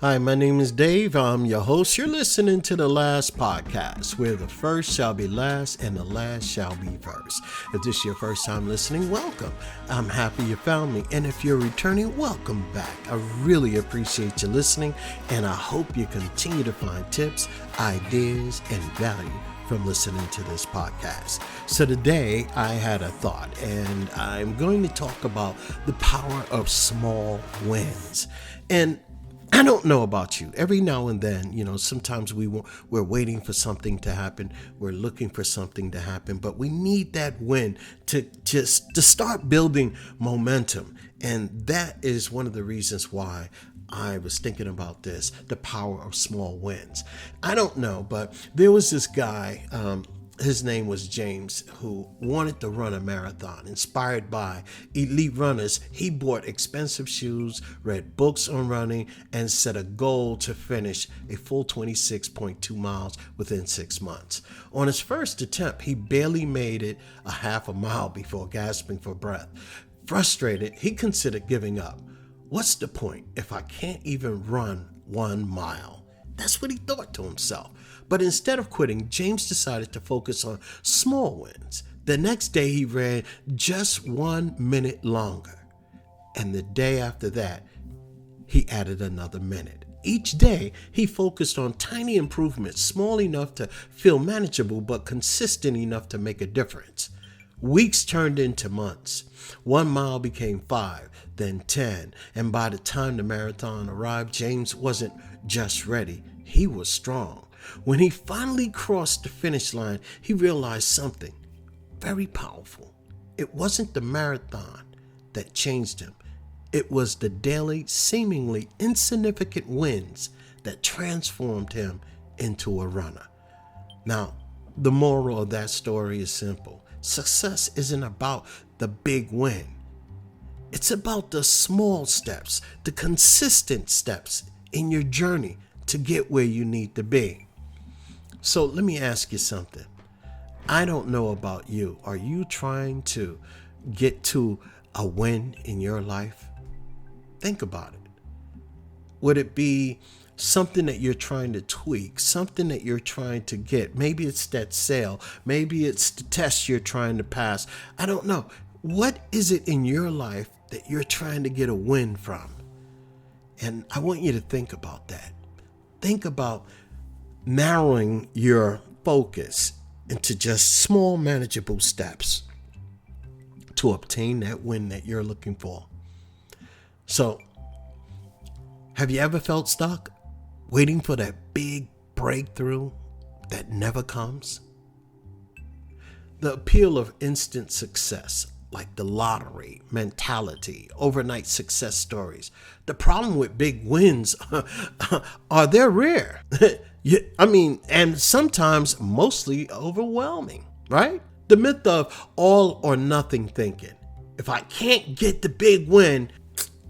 Hi, my name is Dave. I'm your host. You're listening to The Last Podcast, where the first shall be last and the last shall be first. If this is your first time listening, welcome. I'm happy you found me. And if you're returning, welcome back. I really appreciate you listening, and I hope you continue to find tips, ideas, and value from listening to this podcast. So today I had a thought, and I'm going to talk about the power of small wins. And I don't know about you. Every now and then, sometimes we're waiting for something to happen. We're looking for something to happen, but we need that win to start building momentum. And that is one of the reasons why I was thinking about this, the power of small wins. I don't know, but there was this guy, his name was James, who wanted to run a marathon. Inspired by elite runners, he bought expensive shoes, read books on running, and set a goal to finish a full 26.2 miles within 6 months. On his first attempt, he barely made it a half a mile before gasping for breath. Frustrated, he considered giving up. What's the point if I can't even run 1 mile? That's what he thought to himself. But instead of quitting, James decided to focus on small wins. The next day, he ran just 1 minute longer. And the day after that, he added another minute. Each day, he focused on tiny improvements, small enough to feel manageable, but consistent enough to make a difference. Weeks turned into months. 1 mile became 5, then 10. And by the time the marathon arrived, James wasn't just ready. He was strong. When he finally crossed the finish line, he realized something very powerful. It wasn't the marathon that changed him. It was the daily, seemingly insignificant wins that transformed him into a runner. Now, the moral of that story is simple. Success isn't about the big win. It's about the small steps, the consistent steps in your journey to get where you need to be. So let me ask you something. I don't know about you. Are you trying to get to a win in your life? Think about it. Would it be something that you're trying to tweak, something that you're trying to get? Maybe it's that sale. Maybe it's the test you're trying to pass. I don't know. What is it in your life that you're trying to get a win from? And I want you to think about that. Think about narrowing your focus into just small, manageable steps to obtain that win that you're looking for. So, have you ever felt stuck, waiting for that big breakthrough that never comes? The appeal of instant success, like the lottery mentality, overnight success stories. The problem with big wins are they're rare. And sometimes mostly overwhelming, right? The myth of all or nothing thinking. If I can't get the big win,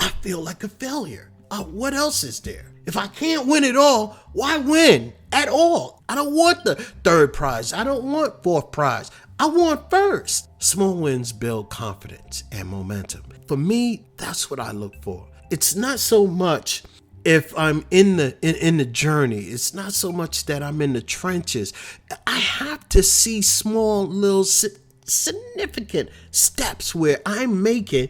I feel like a failure. What else is there? If I can't win at all, why win at all? I don't want the third prize. I don't want fourth prize. I want first. Small wins build confidence and momentum. For me, that's what I look for. It's not so much if I'm in the journey. It's not so much that I'm in the trenches. I have to see small, little, significant steps where I'm making,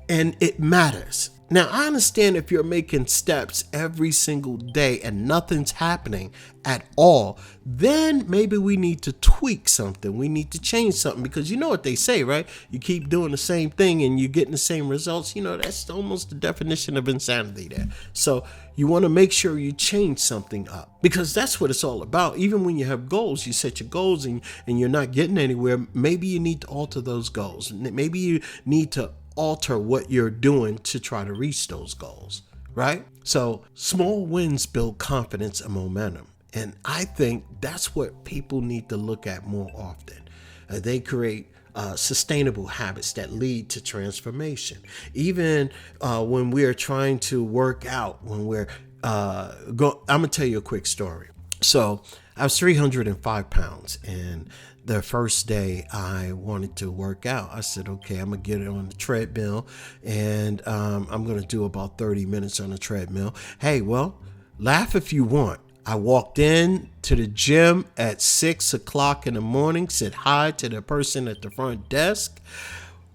and it matters. Now, I understand if you're making steps every single day and nothing's happening at all, then maybe we need to tweak something. We need to change something, because you know what they say, right? You keep doing the same thing and you're getting the same results. That's almost the definition of insanity there. So you want to make sure you change something up, because that's what it's all about. Even when you have goals, you set your goals and you're not getting anywhere. Maybe you need to alter those goals. Maybe you need to alter what you're doing to try to reach those goals, right? So small wins build confidence and momentum. And I think that's what people need to look at more often. They create sustainable habits that lead to transformation. Even when we're trying to work out, when we're I'm going to tell you a quick story. So I was 305 pounds, and the first day I wanted to work out, I said, okay, I'm going to get it on the treadmill, and I'm going to do about 30 minutes on the treadmill. Hey, well, Laugh if you want. I walked in to the gym at 6 o'clock in the morning, said hi to the person at the front desk,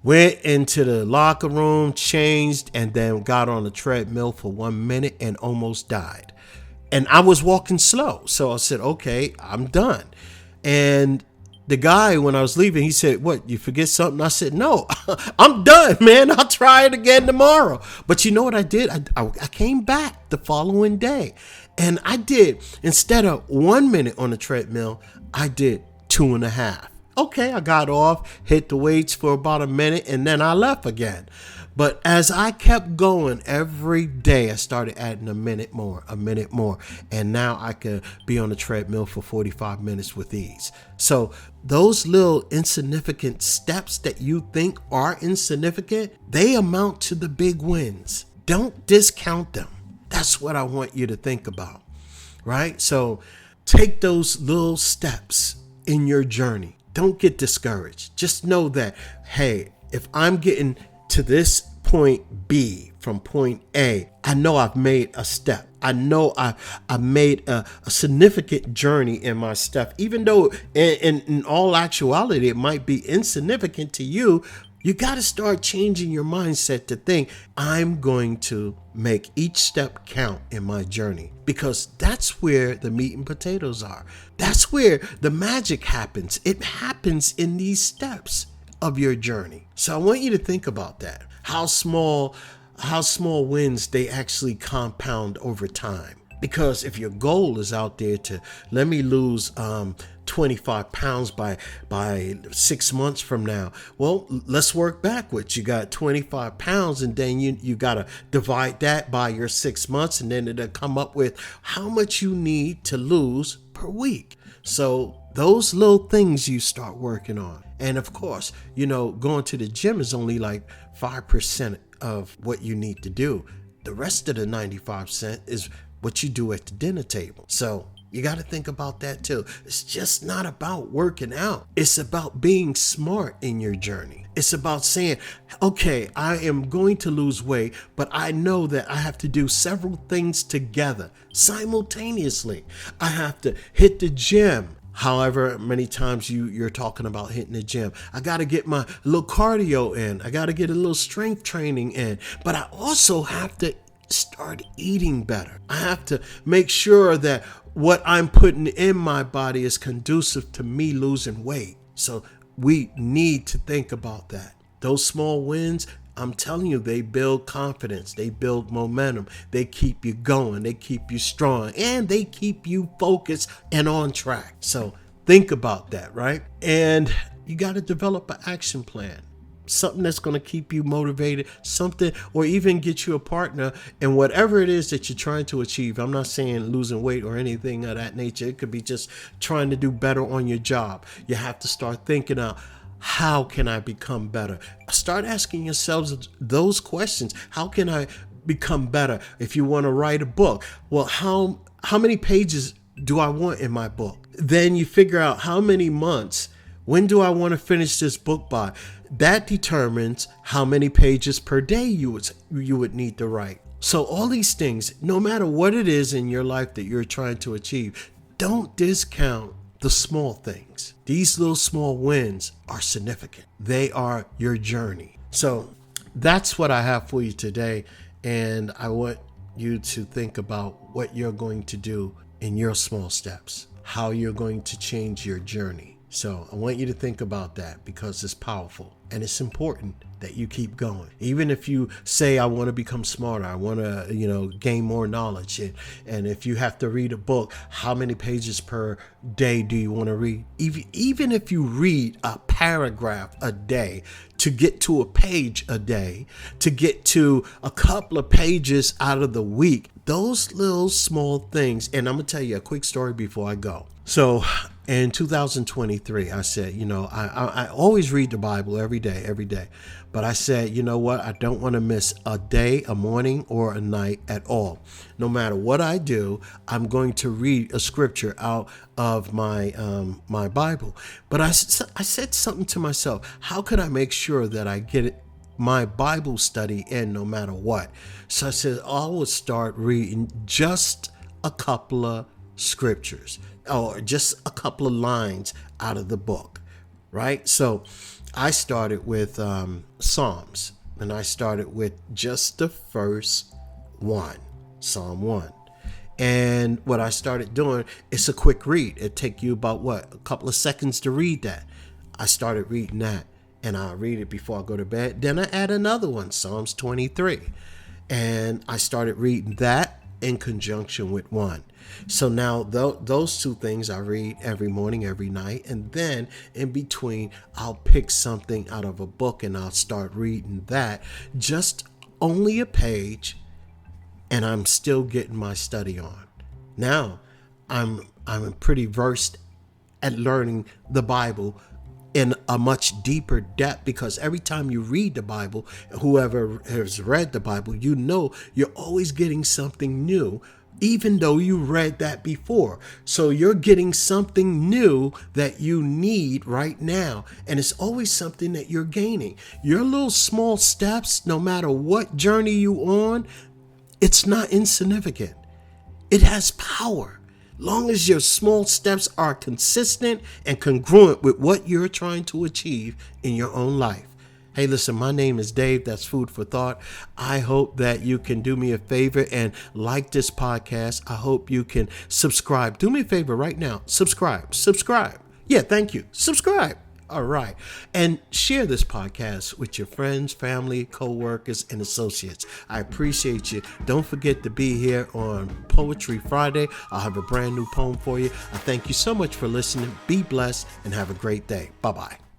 went into the locker room, changed, and then got on the treadmill for 1 minute and almost died. And I was walking slow. So I said, okay, I'm done. And the guy, when I was leaving, he said, what, you forget something? I said, no, I'm done, man. I'll try it again tomorrow. But you know what I did? I came back the following day. And I did, instead of 1 minute on the treadmill, I did 2.5. Okay, I got off, hit the weights for about a minute, and then I left again. But as I kept going every day, I started adding a minute more. And now I could be on the treadmill for 45 minutes with ease. So those little insignificant steps that you think are insignificant, they amount to the big wins. Don't discount them. That's what I want you to think about, right? So take those little steps in your journey. Don't get discouraged. Just know that, hey, if I'm getting to this point B from point A, I know I've made a step. I know I made a significant journey in my step. Even though in all actuality, it might be insignificant to you, you got to start changing your mindset to think, I'm going to make each step count in my journey, because that's where the meat and potatoes are. That's where the magic happens. It happens in these steps of your journey. So I want you to think about that. How small wins they actually compound over time. Because if your goal is out there to let me lose 25 pounds by 6 months from now, well, let's work backwards. You got 25 pounds, and then you got to divide that by your 6 months, and then it'll come up with how much you need to lose per week. So those little things you start working on. And of course, going to the gym is only like 5% of what you need to do. The rest of the 95% is what you do at the dinner table. So you got to think about that too. It's just not about working out. It's about being smart in your journey. It's about saying, okay, I am going to lose weight, but I know that I have to do several things together simultaneously. I have to hit the gym. However many times you're talking about hitting the gym. I got to get my little cardio in. I got to get a little strength training in. But I also have to start eating better. I have to make sure that what I'm putting in my body is conducive to me losing weight. So we need to think about that. Those small wins, I'm telling you, they build confidence. They build momentum. They keep you going. They keep you strong. And they keep you focused and on track. So think about that, right? And you got to develop an action plan. Something that's going to keep you motivated, something, or even get you a partner in whatever it is that you're trying to achieve. I'm not saying losing weight or anything of that nature. It could be just trying to do better on your job. You have to start thinking out, how can I become better? Start asking yourselves those questions. How can I become better? If you want to write a book, well, how many pages do I want in my book? Then you figure out how many months. When do I want to finish this book by? That determines how many pages per day you would need to write. So all these things, no matter what it is in your life that you're trying to achieve, don't discount the small things. These little small wins are significant. They are your journey. So that's what I have for you today. And I want you to think about what you're going to do in your small steps, how you're going to change your journey. So I want you to think about that, because it's powerful and it's important that you keep going. Even if you say, I want to become smarter, I want to, gain more knowledge. And if you have to read a book, how many pages per day do you want to read? Even if you read a paragraph a day, to get to a page a day, to get to a couple of pages out of the week, those little small things. And I'm going to tell you a quick story before I go. So in 2023, I said, I always read the Bible every day. But I said, you know what? I don't want to miss a day, a morning, or a night at all. No matter what I do, I'm going to read a scripture out of my Bible. But I said something to myself. How could I make sure that I get my Bible study in no matter what? So I said, I will start reading just a couple of scriptures or just a couple of lines out of the book, right? So I started with Psalms, and I started with just the first one, Psalm 1. And what I started doing, it's a quick read. It take you about a couple of seconds to read that. I started reading that, and I'll read it before I go to bed. Then I add another one, Psalms 23. And I started reading that in conjunction with one. So now those two things I read every morning, every night. And then in between, I'll pick something out of a book and I'll start reading that. Just only a page, and I'm still getting my study on. Now, I'm pretty versed at learning the Bible in a much deeper depth, because every time you read the Bible, whoever has read the Bible, you know you're always getting something new, even though you read that before. So you're getting something new that you need right now. And it's always something that you're gaining. Your little small steps, no matter what journey you on, it's not insignificant. It has power. Long as your small steps are consistent and congruent with what you're trying to achieve in your own life. Hey, listen, my name is Dave. That's Food for Thought. I hope that you can do me a favor and like this podcast. I hope you can subscribe. Do me a favor right now. Subscribe. Yeah, thank you. Subscribe. All right. And share this podcast with your friends, family, co-workers, and associates. I appreciate you. Don't forget to be here on Poetry Friday. I'll have a brand new poem for you. I thank you so much for listening. Be blessed and have a great day. Bye-bye.